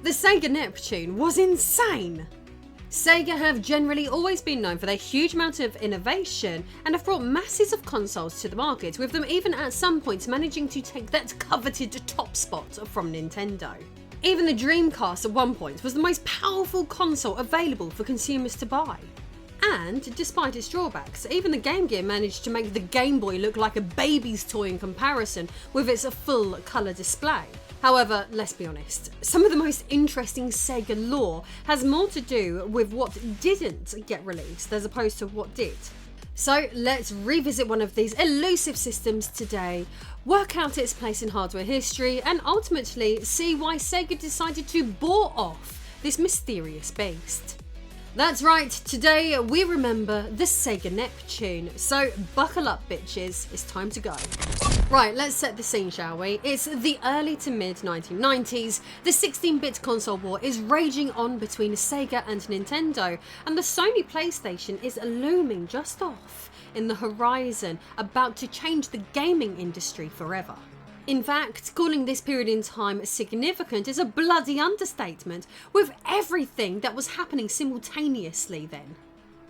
The Sega Neptune was insane! Sega have generally always been known for their huge amount of innovation and have brought masses of consoles to the market, with them even at some points managing to take that coveted top spot from Nintendo. Even the Dreamcast at one point was the most powerful console available for consumers to buy. And despite its drawbacks, even the Game Gear managed to make the Game Boy look like a baby's toy in comparison with its full colour display. However, let's be honest, some of the most interesting Sega lore has more to do with what didn't get released as opposed to what did. So let's revisit one of these elusive systems today, work out its place in hardware history, and ultimately see why Sega decided to bore off this mysterious beast. That's right, today we remember the Sega Neptune, so buckle up bitches, it's time to go. Right, let's set the scene, shall we? It's the early to mid 1990s, the 16-bit console war is raging on between Sega and Nintendo, and the Sony PlayStation is looming just off in the horizon, about to change the gaming industry forever. In fact, calling this period in time significant is a bloody understatement, with everything that was happening simultaneously then.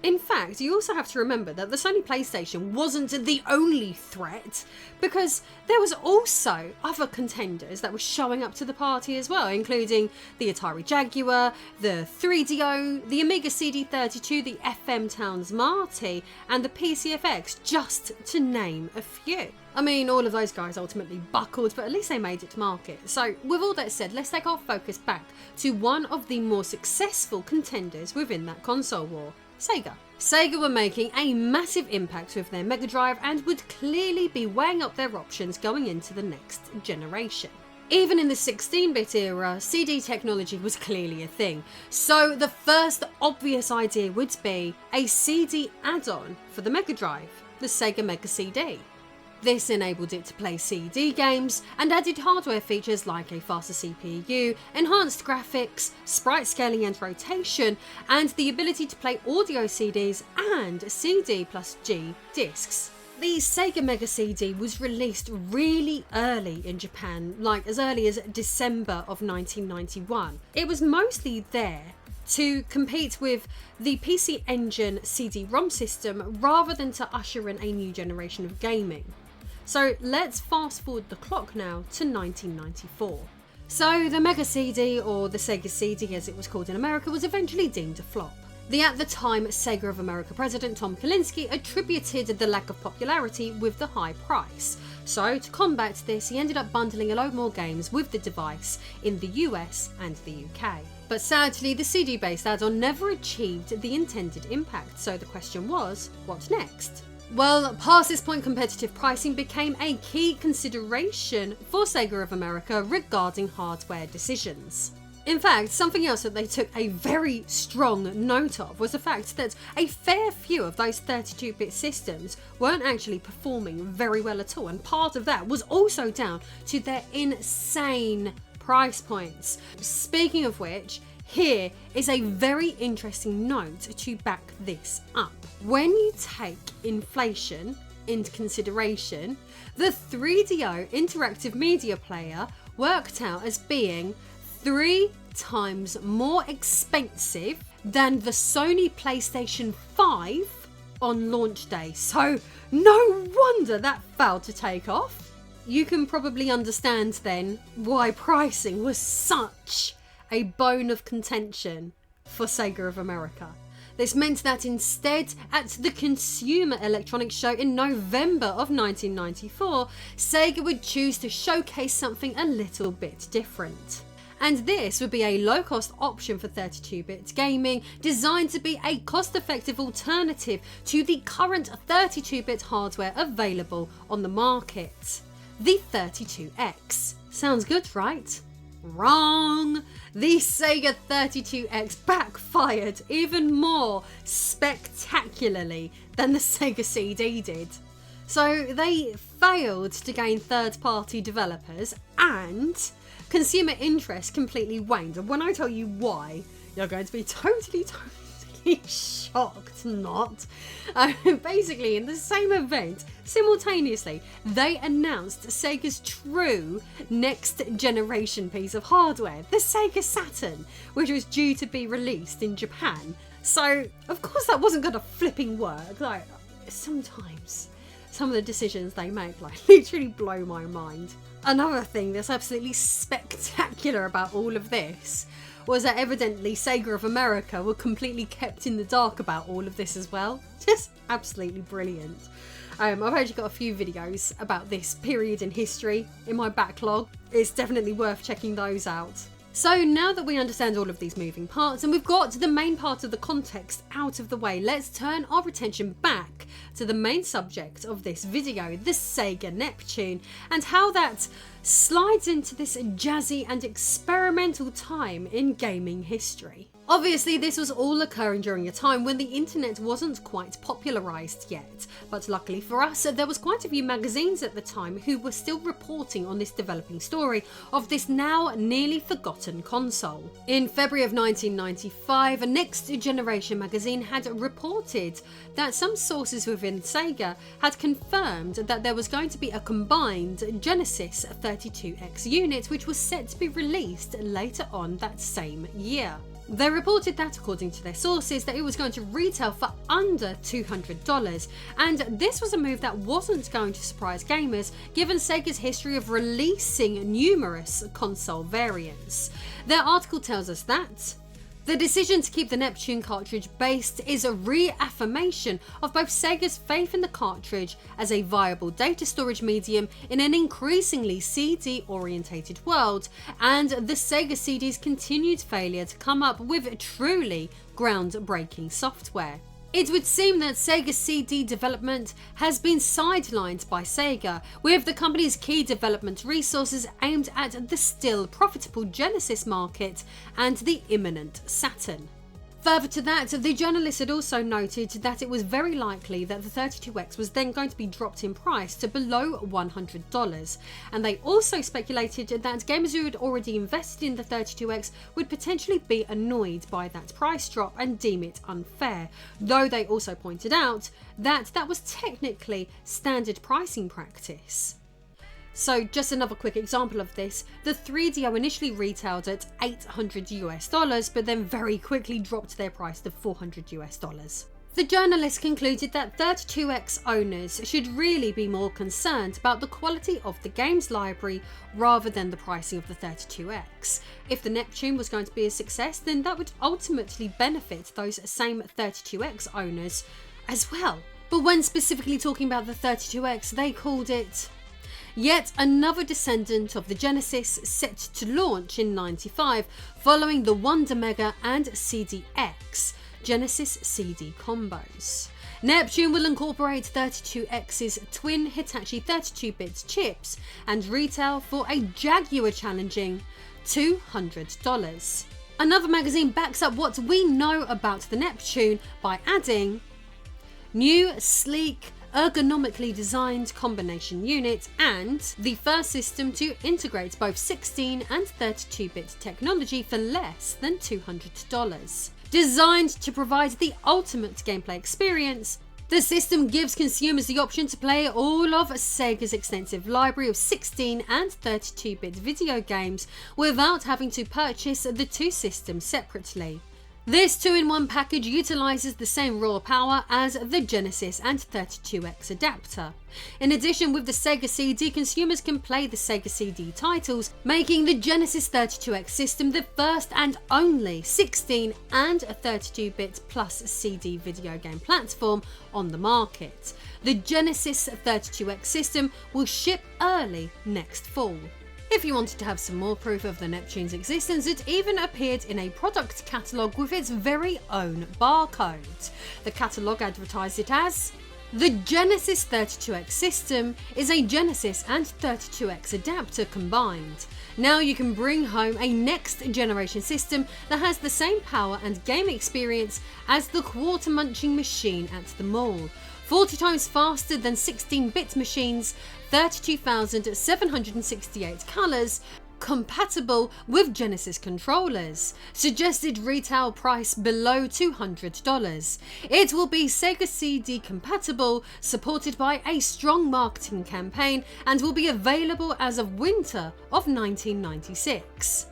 In fact, you also have to remember that the Sony PlayStation wasn't the only threat, because there was also other contenders that were showing up to the party as well, including the Atari Jaguar, the 3DO, the Amiga CD32, the FM Towns Marty, and the PCFX, just to name a few. I mean, all of those guys ultimately buckled, but at least they made it to market. So with all that said, let's take our focus back to one of the more successful contenders within that console war. Sega. Sega were making a massive impact with their Mega Drive and would clearly be weighing up their options going into the next generation. Even in the 16-bit era, CD technology was clearly a thing, so the first obvious idea would be a CD add-on for the Mega Drive, the Sega Mega CD. This enabled it to play CD games and added hardware features like a faster CPU, enhanced graphics, sprite scaling and rotation, and the ability to play audio CDs and CD plus G discs. The Sega Mega CD was released really early in Japan, like as early as December of 1991. It was mostly there to compete with the PC Engine CD-ROM system rather than to usher in a new generation of gaming. So let's fast forward the clock now to 1994. So the Mega CD, or the Sega CD as it was called in America, was eventually deemed a flop. The at the time Sega of America president Tom Kalinske attributed the lack of popularity with the high price. So to combat this, he ended up bundling a load more games with the device in the US and the UK. But sadly, the CD-based add-on never achieved the intended impact, so the question was, what next? Well, past this point, competitive pricing became a key consideration for Sega of America regarding hardware decisions. In fact, something else that they took a very strong note of was the fact that a fair few of those 32-bit systems weren't actually performing very well at all, and part of that was also down to their insane price points. Speaking of which, here is a very interesting note to back this up. When you take inflation into consideration, the 3DO interactive media player worked out as being 3 times more expensive than the Sony PlayStation 5 on launch day. So no wonder that failed to take off. You can probably understand then why pricing was such a bone of contention for Sega of America. This meant that instead, at the Consumer Electronics Show in November of 1994, Sega would choose to showcase something a little bit different. And this would be a low-cost option for 32-bit gaming, designed to be a cost-effective alternative to the current 32-bit hardware available on the market. The 32X. Sounds good, right? Wrong! The Sega 32X backfired even more spectacularly than the Sega CD did. So they failed to gain third-party developers, and consumer interest completely waned. And when I tell you why, you're going to be totally absolutely shocked not. Basically, in the same event, simultaneously, they announced Sega's true next generation piece of hardware, the Sega Saturn, which was due to be released in Japan. So, of course, that wasn't going to flipping work. Like, sometimes some of the decisions they make, like, literally blow my mind. Another thing that's absolutely spectacular about all of this was that evidently Sega of America were completely kept in the dark about all of this as well. Just absolutely brilliant. I've actually got a few videos about this period in history in my backlog. It's definitely worth checking those out. So now that we understand all of these moving parts and we've got the main part of the context out of the way, let's turn our attention back to the main subject of this video, the Sega Neptune, and how that slides into this jazzy and experimental time in gaming history. Obviously, this was all occurring during a time when the internet wasn't quite popularised yet, but luckily for us, there was quite a few magazines at the time who were still reporting on this developing story of this now nearly forgotten console. In February of 1995, a Next Generation magazine had reported that some sources within Sega had confirmed that there was going to be a combined Genesis 32X unit which was set to be released later on that same year. They reported that, according to their sources, that it was going to retail for under $200, and this was a move that wasn't going to surprise gamers given Sega's history of releasing numerous console variants. Their article tells us that the decision to keep the Neptune cartridge based is a reaffirmation of both Sega's faith in the cartridge as a viable data storage medium in an increasingly CD-orientated world, and the Sega CD's continued failure to come up with truly groundbreaking software. It would seem that Sega CD development has been sidelined by Sega, with the company's key development resources aimed at the still profitable Genesis market and the imminent Saturn. Further to that, the journalist had also noted that it was very likely that the 32X was then going to be dropped in price to below $100, and they also speculated that gamers who had already invested in the 32X would potentially be annoyed by that price drop and deem it unfair, though they also pointed out that that was technically standard pricing practice. So just another quick example of this, the 3DO initially retailed at $800 but then very quickly dropped their price to $400. The journalist concluded that 32X owners should really be more concerned about the quality of the games library rather than the pricing of the 32X. If the Neptune was going to be a success, then that would ultimately benefit those same 32X owners as well. But when specifically talking about the 32X, they called it yet another descendant of the Genesis set to launch in '95 following the Wonder Mega and CDX Genesis CD combos. Neptune will incorporate 32X's twin Hitachi 32-bit chips and retail for a Jaguar-challenging $200. Another magazine backs up what we know about the Neptune by adding new, sleek, ergonomically designed combination unit and the first system to integrate both 16 and 32-bit technology for less than $200. Designed to provide the ultimate gameplay experience, the system gives consumers the option to play all of Sega's extensive library of 16 and 32-bit video games without having to purchase the two systems separately. This 2-in-1 package utilises the same raw power as the Genesis and 32X adapter. In addition, with the Sega CD, consumers can play the Sega CD titles, making the Genesis 32X system the first and only 16 and 32-bit plus CD video game platform on the market. The Genesis 32X system will ship early next fall. If you wanted to have some more proof of the Neptune's existence, it even appeared in a product catalogue with its very own barcode. The catalogue advertised it as the Genesis 32X system is a Genesis and 32X adapter combined. Now you can bring home a next generation system that has the same power and game experience as the quarter munching machine at the mall. 40 times faster than 16-bit machines, 32,768 colours, compatible with Genesis controllers. Suggested retail price below $200. It will be Sega CD compatible, supported by a strong marketing campaign, and will be available as of winter of 1996.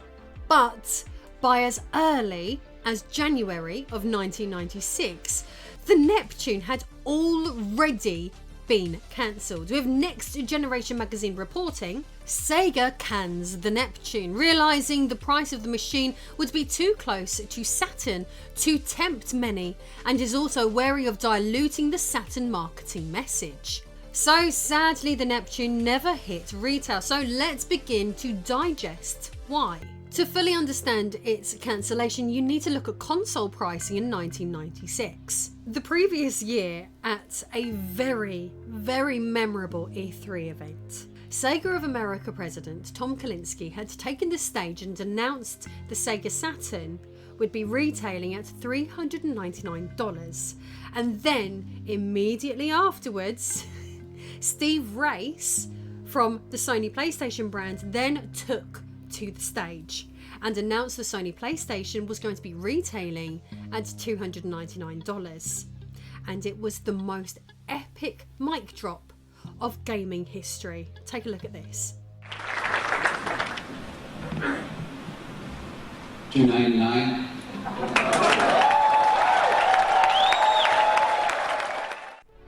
But by as early as January of 1996, the Neptune had already been cancelled, with Next Generation magazine reporting, Sega cans the Neptune, realising the price of the machine would be too close to Saturn to tempt many, and is also wary of diluting the Saturn marketing message. So sadly the Neptune never hit retail, so let's begin to digest why. To fully understand its cancellation, you need to look at console pricing in 1996. The previous year, at a very, very memorable E3 event, Sega of America president Tom Kalinske had taken the stage and announced the Sega Saturn would be retailing at $399. And then, immediately afterwards, Steve Race from the Sony PlayStation brand then took to the stage and announced the Sony PlayStation was going to be retailing at $299. And it was the most epic mic drop of gaming history. Take a look at this. $299.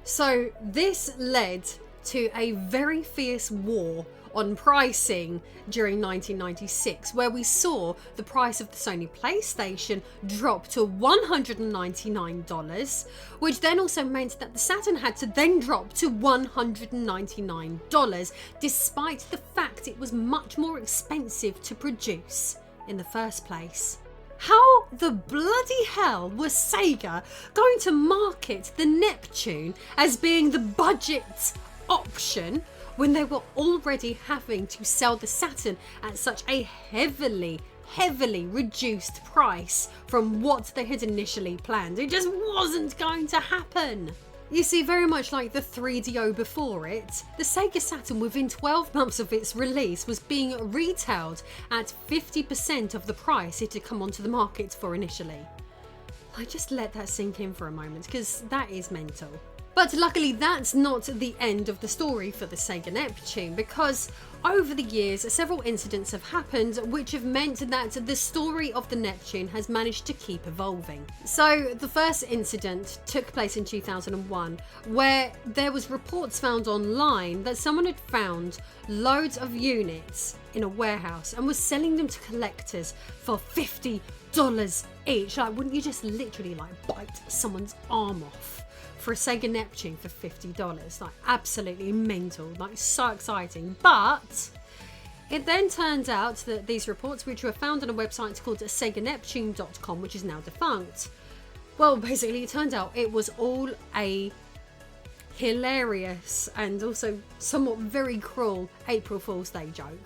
So this led to a very fierce war on pricing during 1996, where we saw the price of the Sony PlayStation drop to $199, which then also meant that the Saturn had to then drop to $199, despite the fact it was much more expensive to produce in the first place. How the bloody hell was Sega going to market the Neptune as being the budget option when they were already having to sell the Saturn at such a heavily reduced price from what they had initially planned? It just wasn't going to happen. You see, very much like the 3DO before it, the Sega Saturn within 12 months of its release was being retailed at 50% of the price it had come onto the market for initially. I just let that sink in for a moment, because that is mental. But luckily that's not the end of the story for the Sega Neptune, because over the years several incidents have happened which have meant that the story of the Neptune has managed to keep evolving. So the first incident took place in 2001, where there was reports found online that someone had found loads of units in a warehouse and was selling them to collectors for $50 each. Like, wouldn't you just literally bite someone's arm off for a Sega Neptune for $50? Like, absolutely mental, like so exciting. But it then turned out that these reports, which were found on a website called seganeptune.com, which is now defunct, well, basically it turned out it was all a hilarious and also somewhat very cruel April Fool's Day joke.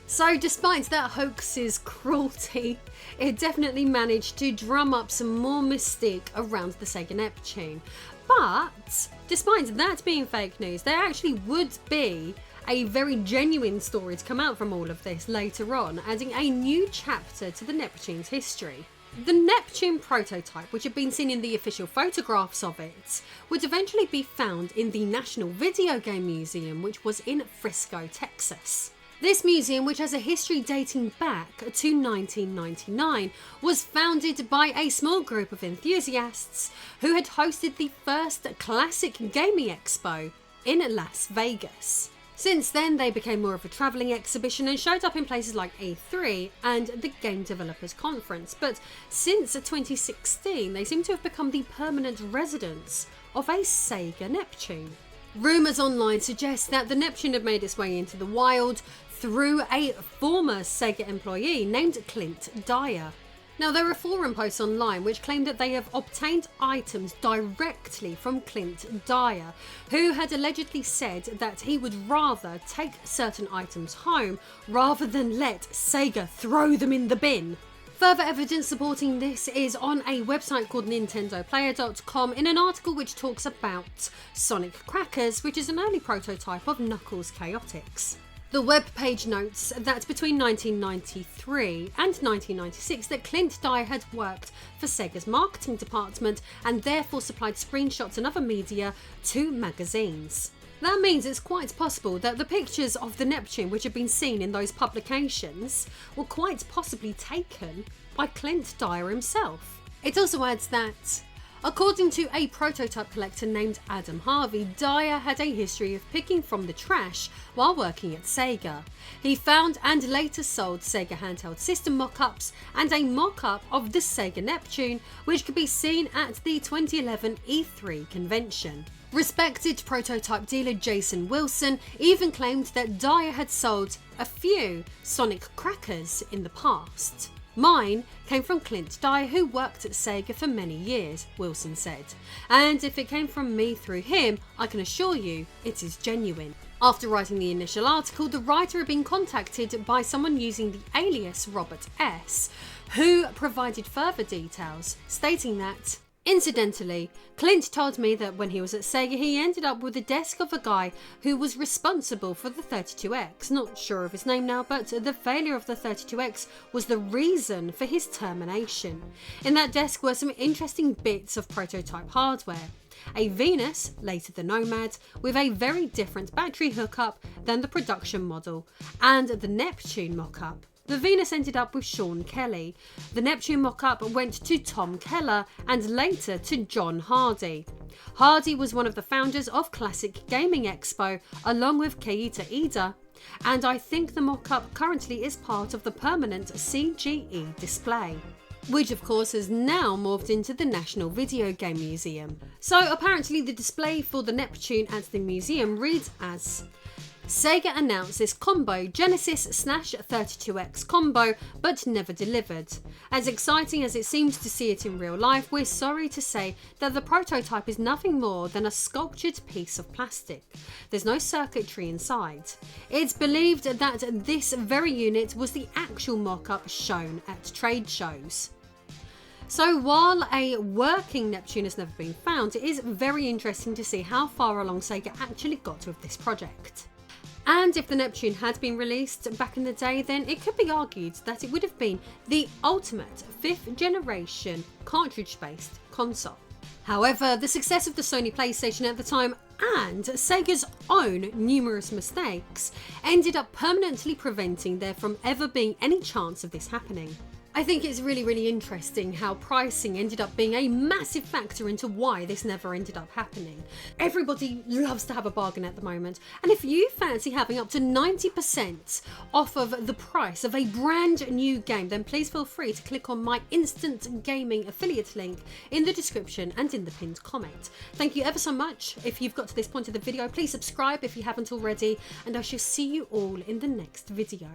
So despite that hoax's cruelty, it definitely managed to drum up some more mystique around the Sega Neptune. But despite that being fake news, there actually would be a very genuine story to come out from all of this later on, adding a new chapter to the Neptune's history. The Neptune prototype, which had been seen in the official photographs of it, would eventually be found in the National Video Game Museum, which was in Frisco, Texas. This museum, which has a history dating back to 1999, was founded by a small group of enthusiasts who had hosted the first Classic Gaming Expo in Las Vegas. Since then, they became more of a travelling exhibition and showed up in places like E3 and the Game Developers Conference. But since 2016, they seem to have become the permanent residents of a Sega Neptune. Rumours online suggest that the Neptune had made its way into the wild through a former Sega employee named Clint Dyer. Now, there are forum posts online which claim that they have obtained items directly from Clint Dyer, who had allegedly said that he would rather take certain items home rather than let Sega throw them in the bin. Further evidence supporting this is on a website called NintendoPlayer.com in an article which talks about Sonic Crackers, which is an early prototype of Knuckles Chaotix. The webpage notes that between 1993 and 1996 that Clint Dyer had worked for Sega's marketing department and therefore supplied screenshots and other media to magazines. That means it's quite possible that the pictures of the Neptune which have been seen in those publications were quite possibly taken by Clint Dyer himself. It also adds that, according to a prototype collector named Adam Harvey, Dyer had a history of picking from the trash while working at Sega. He found and later sold Sega handheld system mock-ups and a mock-up of the Sega Neptune, which could be seen at the 2011 E3 convention. Respected prototype dealer Jason Wilson even claimed that Dyer had sold a few Sonic crackers in the past. Mine came from Clint Dyer, who worked at Sega for many years, Wilson said. And if it came from me through him, I can assure you it is genuine. After writing the initial article, the writer had been contacted by someone using the alias Robert S., who provided further details, stating that, incidentally, Clint told me that when he was at Sega he ended up with the desk of a guy who was responsible for the 32X, not sure of his name now, but the failure of the 32X was the reason for his termination. In that desk were some interesting bits of prototype hardware. A Venus, later the Nomad, with a very different battery hookup than the production model, and the Neptune mock-up. The Venus ended up with Sean Kelly. The Neptune mock-up went to Tom Keller and later to John Hardy. Hardy was one of the founders of Classic Gaming Expo along with Keita Ida, and I think the mock-up currently is part of the permanent CGE display, which of course has now morphed into the National Video Game Museum. So apparently the display for the Neptune at the museum reads as: Sega announced this combo Genesis/32X combo, but never delivered. As exciting as it seems to see it in real life, we're sorry to say that the prototype is nothing more than a sculptured piece of plastic. There's no circuitry inside. It's believed that this very unit was the actual mock-up shown at trade shows. So while a working Neptune has never been found, it is very interesting to see how far along Sega actually got with this project. And if the Neptune had been released back in the day, then it could be argued that it would have been the ultimate 5th generation cartridge-based console. However, the success of the Sony PlayStation at the time and Sega's own numerous mistakes ended up permanently preventing there from ever being any chance of this happening. I think it's really interesting how pricing ended up being a massive factor into why this never ended up happening. Everybody loves to have a bargain at the moment, and if you fancy having up to 90% off of the price of a brand new game, then please feel free to click on my Instant Gaming affiliate link in the description and in the pinned comment. Thank you ever so much. If you've got to this point of the video, please subscribe if you haven't already, and I shall see you all in the next video.